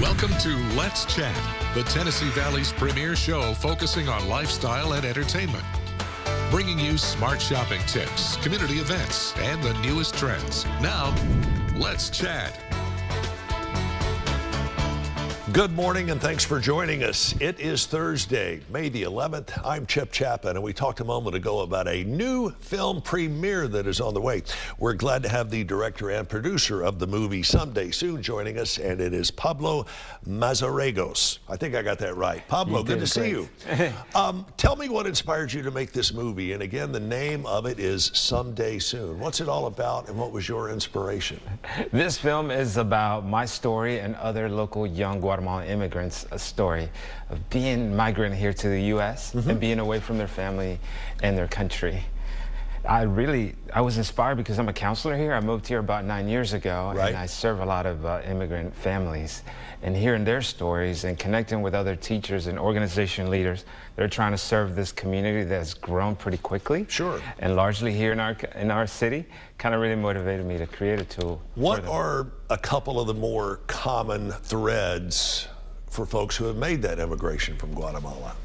Welcome to Let's Chat, the Tennessee Valley's premier show focusing on lifestyle and entertainment. Bringing you smart shopping tips, community events, and the newest trends. Now, let's chat. Good morning and thanks for joining us. It is Thursday, May the 11th. I'm Chip Chapman and we talked a moment ago about a new film premiere that is on the way. We're glad to have the director and producer of the movie Someday Soon joining us, and it is Pablo Mazarregos. I think I got that right. Pablo, good to see you. Tell me what inspired you to make this movie, and again, the name of it is Someday Soon. What's it all about and what was your inspiration? This film is about my story and other local young Guatemalan immigrants, a story of being migrant here to the U.S. and being away from their family and their country. I was inspired because I'm a counselor here. I moved here about 9 years ago, and I serve a lot of immigrant families. And hearing their stories and connecting with other teachers and organization leaders, they're trying to serve this community that's grown pretty quickly. Sure. And largely here in our city, kind of really motivated me to create a tool. What are a couple of the more common threads for folks who have made that immigration from Guatemala?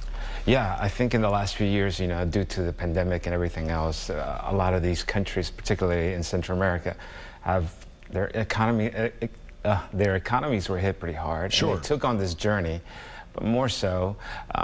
Yeah, I think in the last few years, due to the pandemic and everything else, a lot of these countries, particularly in Central America, have their economies were hit pretty hard. Sure. And they took on this journey, but more so,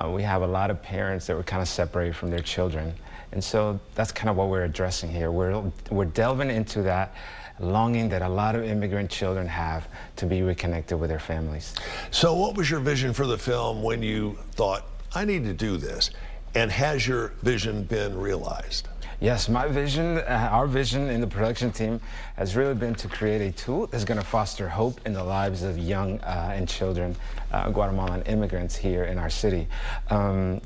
we have a lot of parents that were kind of separated from their children. And so that's kind of what we're addressing here. We're delving into that longing that a lot of immigrant children have to be reconnected with their families. So what was your vision for the film when you thought, I need to do this? And has your vision been realized? Yes, my vision, our vision in the production team has really been to create a tool that's going to foster hope in the lives of young and children Guatemalan immigrants here in our city. I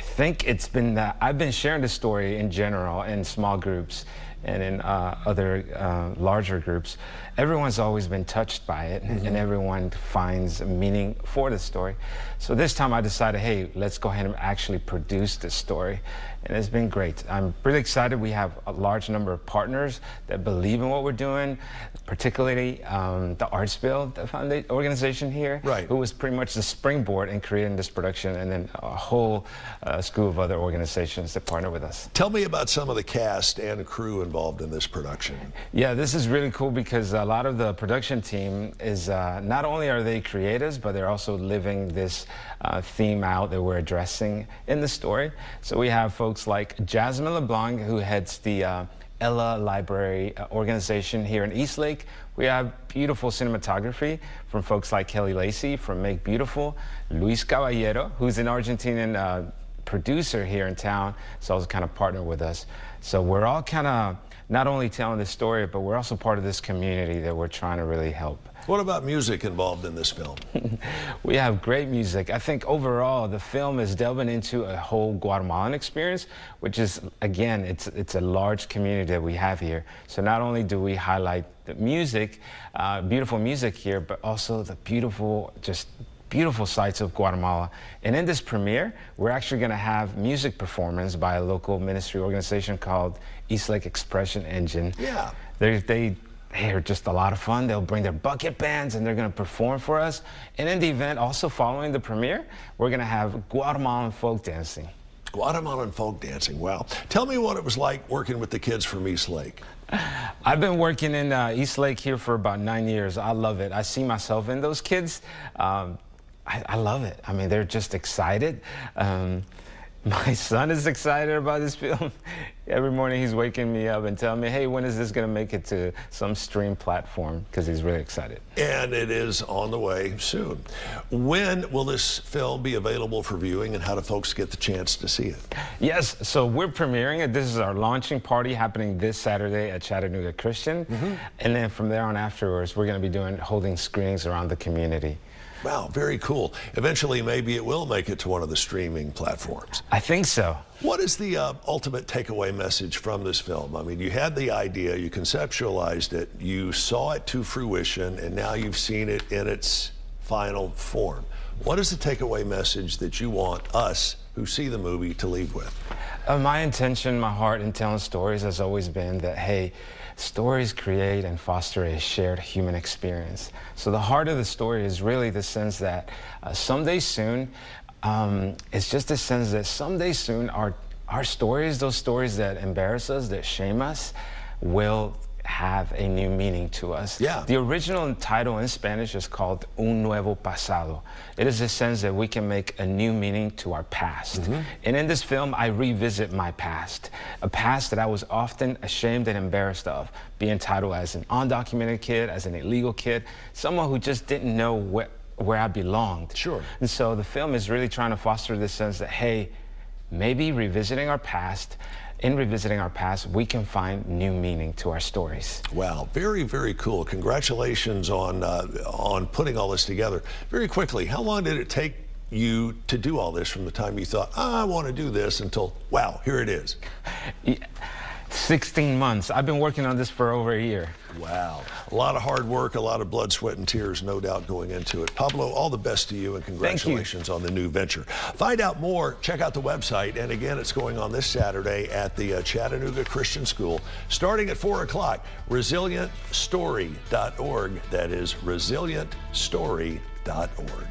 think it's been that I've been sharing this story in general in small groups and in other larger groups. Everyone's always been touched by it, and everyone finds meaning for the story. So this time I decided, hey, let's go ahead and actually produce this story. And it's been great. I'm really excited. We have a large number of partners that believe in what we're doing, particularly the Artsville, the organization here, who was pretty much the springboard in creating this production, and then a whole school of other organizations that partner with us. Tell me about some of the cast and crew involved in this production. Yeah, this is really cool because a lot of the production team is, not only are they creatives, but they're also living this theme out that we're addressing in the story. So we have folks like Jasmine LeBlanc, who heads the Ella Library organization here in Eastlake. We have beautiful cinematography from folks like Kelly Lacey from Make Beautiful. Luis Caballero, who's an Argentinian producer here in town, so also kind of partnered with us. So we're all kind of not only telling this story, but we're also part of this community that we're trying to really help. What about music involved in this film? We have great music. I think overall the film is delving into a whole Guatemalan experience, which is, again, it's a large community that we have here. So not only do we highlight the music, beautiful music here, but also the beautiful sights of Guatemala. And in this premiere, we're actually going to have music performance by a local ministry organization called Eastlake Expression Engine. Yeah. They're just a lot of fun. They'll bring their bucket bands and they're going to perform for us. And in the event, also following the premiere, we're going to have Guatemalan folk dancing. Guatemalan folk dancing, wow. Tell me what it was like working with the kids from Eastlake. I've been working in Eastlake here for about 9 years. I love it. I see myself in those kids. I love it. I mean, they're just excited. My son is excited about this film. Every morning he's waking me up and telling me, hey, when is this going to make it to some stream platform? Because he's really excited. And it is on the way soon. When will this film be available for viewing, and how do folks get the chance to see it? Yes, so we're premiering it. This is our launching party happening this Saturday at Chattanooga Christian. And then from there on afterwards, we're going to be holding screenings around the community. Wow, very cool. Eventually, maybe it will make it to one of the streaming platforms. I think so. What is the ultimate takeaway message from this film? I mean, you had the idea, you conceptualized it, you saw it to fruition, and now you've seen it in its final form. What is the takeaway message that you want us who see the movie to leave with? My intention, my heart in telling stories has always been that, hey, stories create and foster a shared human experience. So the heart of the story is really the sense that someday soon, it's just the sense that someday soon our stories, those stories that embarrass us, that shame us, will have a new meaning to us. Yeah. The original title in Spanish is called Un Nuevo Pasado. It is a sense that we can make a new meaning to our past. And in this film, I revisit my past, a past that I was often ashamed and embarrassed of, being titled as an undocumented kid, as an illegal kid, someone who just didn't know where I belonged. Sure. And so the film is really trying to foster this sense that, hey, maybe revisiting our past, in revisiting our past, we can find new meaning to our stories. Wow, very, very cool. Congratulations on putting all this together. Very quickly, how long did it take you to do all this from the time you thought, I want to do this, until, wow, here it is? 16 months. I've been working on this for over a year. Wow. A lot of hard work, a lot of blood, sweat, and tears, no doubt, going into it. Pablo, all the best to you, and congratulations on the new venture. Find out more, check out the website, and again, it's going on this Saturday at the Chattanooga Christian School, starting at 4 o'clock. ResilientStory.org. That is ResilientStory.org.